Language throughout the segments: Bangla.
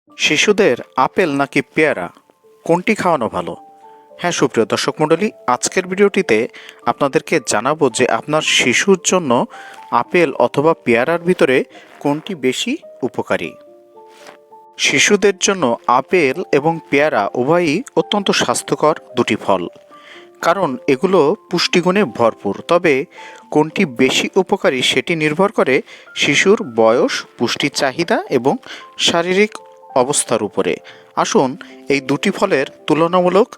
শিশুদের আপেল নাকি পেয়ারা কোনটি খাওয়ানো ভালো? হ্যাঁ সুপ্রিয় দর্শক মণ্ডলী, আজকের ভিডিওটিতে আপনাদেরকে জানাবো যে আপনার শিশুর জন্য আপেল অথবা পেয়ারার ভিতরে কোনটি বেশি উপকারী। শিশুদের জন্য আপেল এবং পেয়ারা উভয়ই অত্যন্ত স্বাস্থ্যকর দুটি ফল, কারণ এগুলো পুষ্টিগুণে ভরপুর। তবে কোনটি বেশি উপকারী সেটি নির্ভর করে শিশুর বয়স, পুষ্টির চাহিদা এবং শারীরিক অবস্থার উপরে। আসুন এই দুটি ফলের তুলনামূলক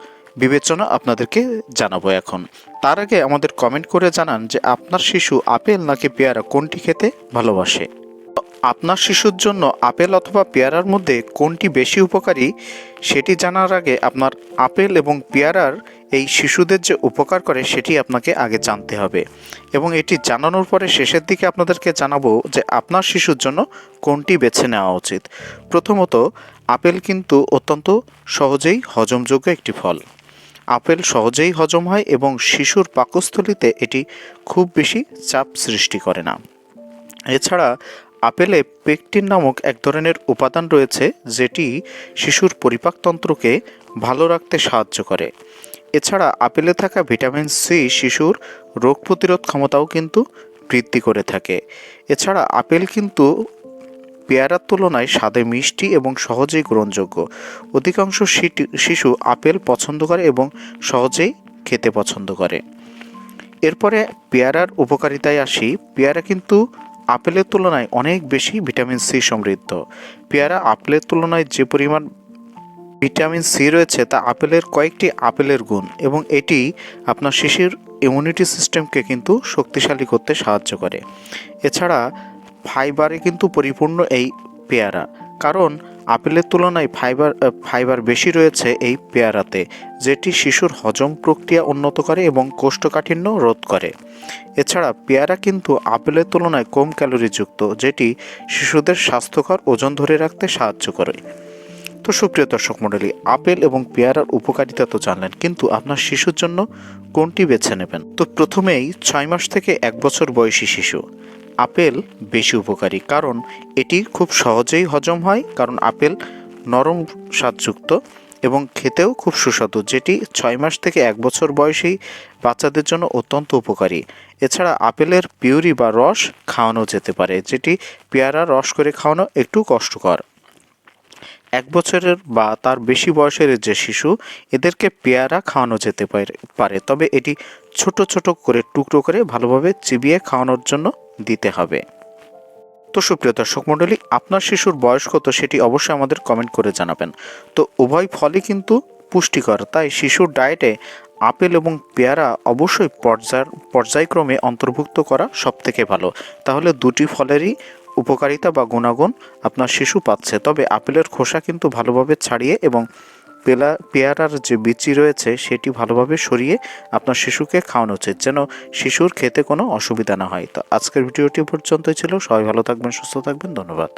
বিবেচনা আপনাদেরকে জানাবো এখন। তার আগে আমাদের কমেন্ট করে জানান যে আপনার শিশু আপেল নাকি পেয়ারা কোনটি খেতে ভালোবাসে। আপনার শিশুর জন্য আপেল অথবা পেয়ারার মধ্যে কোনটি বেশি উপকারী সেটি জানার আগে আপনার আপেল এবং পেয়ারার এই শিশুদের যে উপকার করে সেটি আপনাকে আগে জানতে হবে, এবং এটি জানানোর পরে শেষের দিকে আপনাদেরকে জানাবো যে আপনার শিশুর জন্য কোনটি বেছে নেওয়া উচিত। প্রথমত, আপেল কিন্তু অত্যন্ত সহজেই হজমযোগ্য একটি ফল। আপেল সহজেই হজম হয় এবং শিশুর পাকস্থলীতে এটি খুব বেশি চাপ সৃষ্টি করে না। এছাড়া আপেলে পেকটিন নামক এক ধরনের উপাদান রয়েছে যেটি শিশুর পরিপাকতন্ত্রকে ভালো রাখতে সাহায্য করে। এছাড়া আপেলে থাকা ভিটামিন সি শিশুর রোগ প্রতিরোধ ক্ষমতাও কিন্তু বৃদ্ধি করে থাকে। এছাড়া আপেল কিন্তু পেয়ারার তুলনায় স্বাদে মিষ্টি এবং সহজেই গ্রহণযোগ্য। অধিকাংশ শিশু আপেল পছন্দ করে এবং সহজেই খেতে পছন্দ করে। এরপরে পেয়ারার উপকারিতায় আসি। পেয়ারা কিন্তু আপেলের তুলনায় অনেক বেশি ভিটামিন সি সমৃদ্ধ। পেয়ারা আপেলের তুলনায় যে পরিমাণ ভিটামিন সি রয়েছে তা আপেলের কয়েকটি আপেলের গুণ, এবং এটি আপনার শিশুর ইমিউনিটি সিস্টেমকে কিন্তু শক্তিশালী করতে সাহায্য করে। এছাড়া ফাইবারে কিন্তু পরিপূর্ণ এই পেয়ারা, কারণ আপেলের তুলনায় ফাইবার বেশি রয়েছে এই পেয়ারাতে, যেটি শিশুর হজম প্রক্রিয়া উন্নত করে এবং কোষ্ঠকাঠিন্য রোধ করে। এছাড়া পেয়ারা কিন্তু আপেলের তুলনায় কম ক্যালোরিযুক্ত, যেটি শিশুদের স্বাস্থ্যকর ওজন ধরে রাখতে সাহায্য করে। তো সুপ্রিয় দর্শক মণ্ডলী, আপেল এবং পেয়ারার উপকারিতা তো জানলেন, কিন্তু আপনার শিশুর জন্য কোনটি বেছে নেবেন? তো প্রথমেই 6 মাস থেকে 1 বছর বয়সী শিশু। আপেল বেশি উপকারী, কারণ এটি খুব সহজেই হজম হয়, কারণ আপেল নরম স্বাদযুক্ত এবং খেতেও খুব সুস্বাদু, যেটি 6 মাস থেকে 1 বছর বয়সী বাচ্চাদের জন্য অত্যন্ত উপকারী। এছাড়া আপেলের পিউরি বা রস খাওয়ানো যেতে পারে, যেটি পেয়ারা রস করে খাওয়ানো একটু কষ্টকর। 1 বছরের বা তার বেশি বয়সের যে শিশু, এদেরকে পেয়ারা খাওয়ানো যেতে পারে, তবে এটি ছোট ছোট করে টুকরো করে ভালোভাবে চিবিয়ে খাওয়ানোর জন্য দিতে হবে। তো সুপ্রিয় দর্শক মণ্ডলী, আপনার শিশুর বয়স কত সেটি অবশ্যই আমাদের কমেন্ট করে জানাবেন। তো উভয় ফলই কিন্তু পুষ্টিকর, তাই শিশুর ডায়েটে আপেল এবং পেয়ারা অবশ্যই পর্যায়ক্রমে অন্তর্ভুক্ত করা সবথেকে ভালো। তাহলে দুটি ফলেরই উপকারিতা বা গুণাগুণ আপনার শিশু পাচ্ছে। তবে আপেলের খোসা কিন্তু ভালোভাবে ছাড়িয়ে এবং পেয়ারার যে বিচি রয়েছে সেটি ভালোভাবে সরিয়ে আপনার শিশুকে খাওয়ানো উচিত, যেন শিশুর খেতে কোনো অসুবিধা না হয়। তো আজকের ভিডিওটি পর্যন্তই ছিল। সবাই ভালো থাকবেন, সুস্থ থাকবেন, ধন্যবাদ।